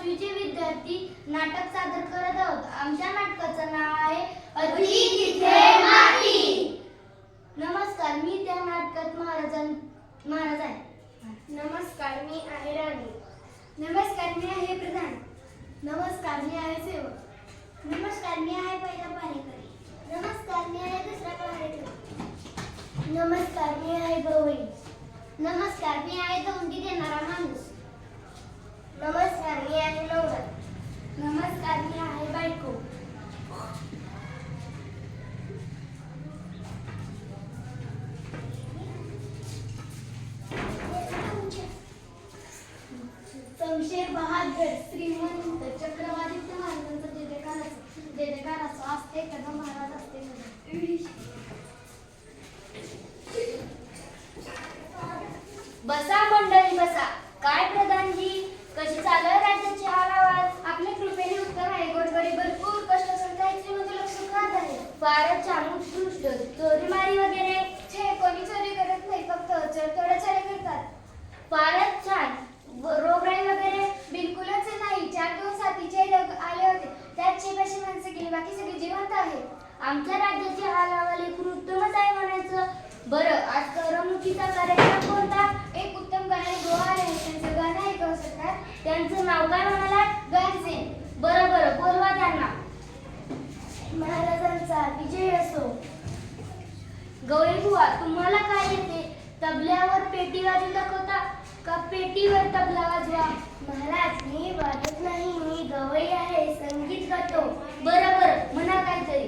5वीचे विद्यार्थी नाटक सादर करत आहोत. आमच्या नाटकाचं नाव आहे अति तिथे माती. नमस्कार, मी त्या नाटकात महाराज आहे. नमस्कार, मी आहे राणी. नमस्कार, मी आहे प्रधान. नमस्कार, मी आहे सेवक. नमस्कार, मी आहे पहिला पारेकरी. नमस्कार, मी आहे दुसरा पारेकरी. नमस्कार, मी आहे गवळी. नमस्कार, मी आहे दौंडी देणारा माणूस. नमस्कार, मी आहे नवरा. नमस्कार, मी आहे बायको. शमशेर बहादर श्रीमंत चक्रवादित्य महाराजांचा जयकार असते कदम महाराज असते कदम. बसा मंडळी बसा. काय प्रधानजी, कशी चालू आहे राज्याची आवाज? आपल्या कृपेने उत्तम आहे. गोडगडी भरपूर कष्ट करताय, श्रीमंत लक्ष खात आहे. फारच छान, उत्कृष्ट. चोरीमारी वगैरे? कोणी चोरी करत नाही, फक्त थोड्या चोऱ्या करतात. फारच छान. रोगराई वगैरे? बिलकुलच नाही. 4 दिवस साथीचे रोग आले होते, त्यात 6 माणसं गेली, बाकी सगळी जिवंत आहेत. आमच्या राज्याची हाल एकूण उत्तमच आहे म्हणायचं. बरं, आज करमणुकीचा कार्यक्रम कोणता? एक उत्तम गाणे गोवा आहे, त्यांचं गाणं ऐकवू शकतात. त्यांचं नाव काय म्हणाला? गानसेन. बरं बरं, बोलवा त्यांना. महाराजांचा विजय असो. गवळी बुवा, तुम्हाला काय येते? तबल्यावर पेटी वाजवून दाखवता का पेटीवर तबला वाजवा? महाराज, मी वाजत नाही, मी गवई आहे, संगीत गातो. बरं बरं, म्हणा काहीतरी.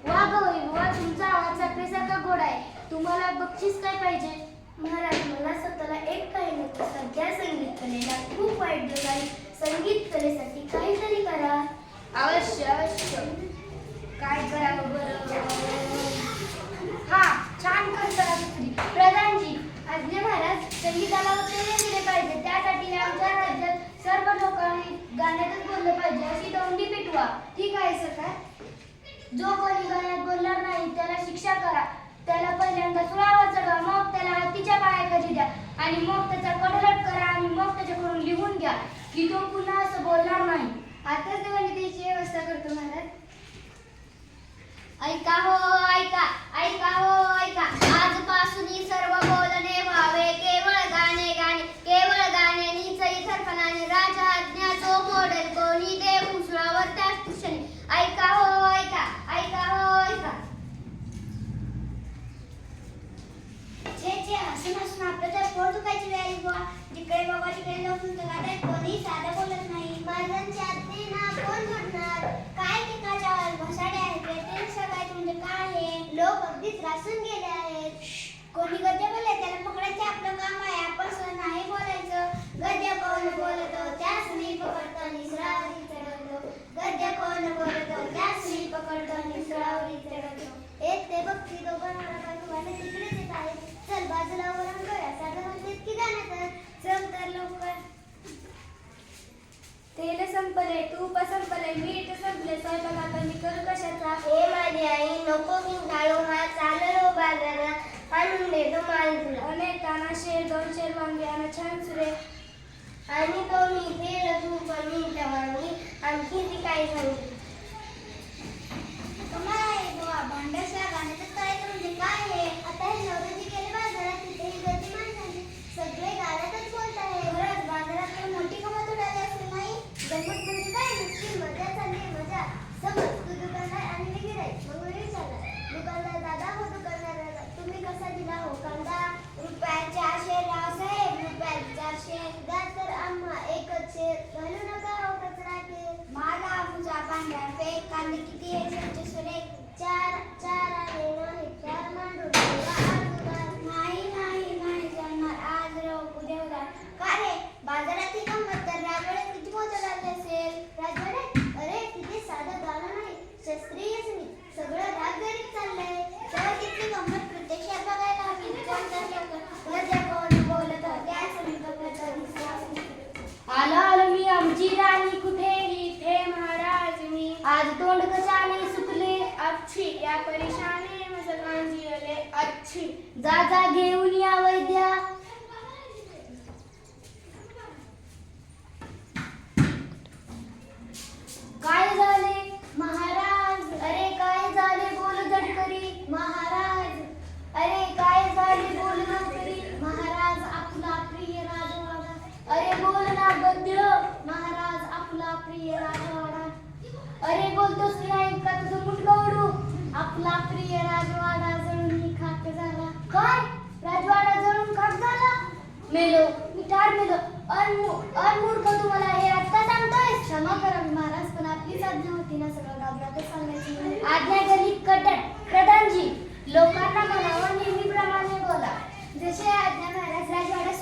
वा गवळी बुवा, तुमचा आवाज साखरेसारखा गोड आहे. तुम्हाला बक्षीस काय पाहिजे? महाराज, मला स्वतःला एक काही नको. सध्या संगीत कलेला खूप वाईट दिवस आहे. संगीत कलेसाठी काहीतरी करा. अवश्य अवश्य. काय करावं बरं? हा, छान कल्पना सुचली. प्रधानजी, आज्ञा महाराज. संगीताला उत्तेजन दिले पाहिजे. त्यासाठी आमच्या राज्यात सर्व लोकांनी गाण्यातच बोललं पाहिजे, अशी दौंडी पेटवा. ठीक आहे सरकार. जो कोणी गाण्यात बोलणार नाही त्याला शिक्षा करा. त्याला पहिल्यांदा सुळावर चढवा, मग त्याला हत्तीच्या पायाखाली द्या आणि मग त्याचा कडलट करा आणि मग त्याच्याकडून लिहून घ्या की तो पुन्हा असं बोलणार नाही. आताच निवडणुकीची व्यवस्था करतो महाराज. ऐका हो ऐका, ऐका हो ऐका. आजपासून सर्व बोलणे व्हावे केवळ गाणे गाणे, केवळ गाणे निचई थरफनाने. राजा आज्ञा जो मोडेल कोणी देव उसळावर त्याच क्षणी. ऐका हो ऐका, ऐका हो ऐका. छे हसून हसून आपलं तर पोट दुखायची वेळ आली बुवा. जिकडे बघा तिकडे लोक नुसतं गातात, कोणी साधं बोलत नाही. महाराजांची आज्ञेना कोण म्हणणार? काय टिकाच्या घसाडे आहेत, वेटेल सगायचं म्हणजे काय आहे? लोक अगदीच रासून गेले आहेत. कोणी गद्य बोलले त्याला पकडायचे आपलं काम आहे. आपण सहज नाही बोलायचं. गद्य कोण बोलतो त्यास मी पकडतो आणि सुळावरी चढवतो. गद्य कोण बोलतो त्यास मी पकडतो आणि सुळावरी चढवतो. एक ते बघती दोघं गाणं तिकडेच येत आहेत. चल बाजूला वळण करूया. साधं म्हणतात की गाणं तर चल तर लवकर. तेल संपले, तूप संपले, मीठ संपले, स्वयंपाक आता मी करू कशाचा? हे माझी आई नको मी घालू, हा चाललो बाजारात आणून देतो माल तुला. अनेक ताना शेर 2 शेर वांगी आणि छान सुरे आणि तो मी तेल तूप मीठ वांगी आणखी ती काय सांगितली. भांड्याच्या गाण्याचं करायचं म्हणजे काय आहे? आता हे नवरात्री गेले बाजारात, तिथेही गर्दी माणसांची, सगळे गाण्यातच बोलत आहे. खरंच बाजारात मोठी कमात उडाली असेल नाही? गंमत म्हणजे काय? नुसती मजा चालली मजा. समज तू दुकानदार आणि मी गिऱ्हाईक. मग मी विचारलं, दुकानदार दादा हो दुकानदार दादा, तुम्ही कसा दिला हो कांदा? ₹400 रावसाहेब, ₹400 द्या तर आम्हा एकच शेर. घालू नका हो कचरा केर. माझा तुझा पांढरा फेक कांदे किती आहे त्यांचे सुरे? 4 आले नाही 4 मांडून नाही जाणार आज राव उद्या उद्या. का रे बाजारात ही गंमत तर राजवाड्यात किती मोठं लागले असेल? राजवाड्यात अरे तिथे साधं दाणं नाही, शास्त्रीयच नाही, सगळं राजगाडीत चाललंय. तेव्हा तिथली गंमत प्रत्यक्षात बघायला हवी. गद्य कोण बोलत त्याच मी बघत. आलो मी, आमची राणी कुठे? इथे महाराज मी. आज तोंड कशाने सुकले? अच्छी या परेशानी में सगळं जियले. अच्छी जा घेऊन या वैद्या. मेलो, मी ठार मेलो. अनमूर्ख तुम्हाला हे आता सांगतोय. क्षमा करा महाराज, पण आपलीच आज्ञा होती ना सगळं गावातच सांगायची. आज्ञा झाली कटक. प्रधानजी, लोकांना म्हणावं नेहमीप्रमाणे बोला. जसे आज्ञा महाराज. राजवाडा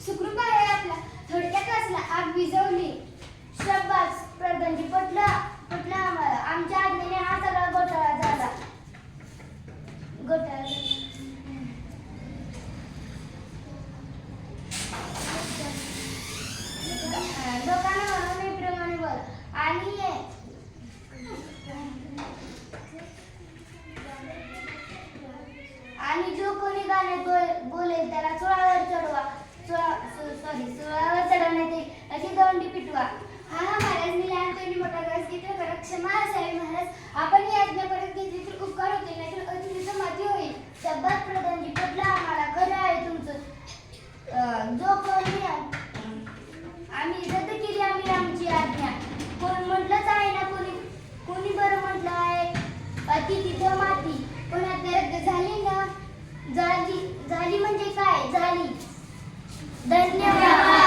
सुखरूप आहे आपला. थोडक्यात वाचला, आग विझवली. शब्बास प्रधानजी, पटलं आम्हाला. आमच्या आज्ञेने हा सगळा घोटाळा झाला. लोकांना म्हणून नेहमीप्रमाणे बोल. आणि जो कोणी गाण्यात बोलेल त्याला चुळावर चढवण्यात येईल अशी दंडी पिटवा. हा महाराज, मी लहानपणी मोठा ग्रास घेतला करा. क्षमा असावी महाराज. आपण ही आज्ञा परत घेतली तर उपकार होतील, नाहीतर अतिथीचं माती होईल. शब्दात प्रधानजी, पटलं आम्हाला. खरं आहे तुमचं. जो कोणी आम्ही रद्द केली आमची आज्ञा. कोण म्हटलंच आहे ना, कोणी बरं म्हटलं आहे अतिथीचं माती. पण आज्ञा रद्द झाली ना. झाली म्हणजे काय झाली. धन्यवाद.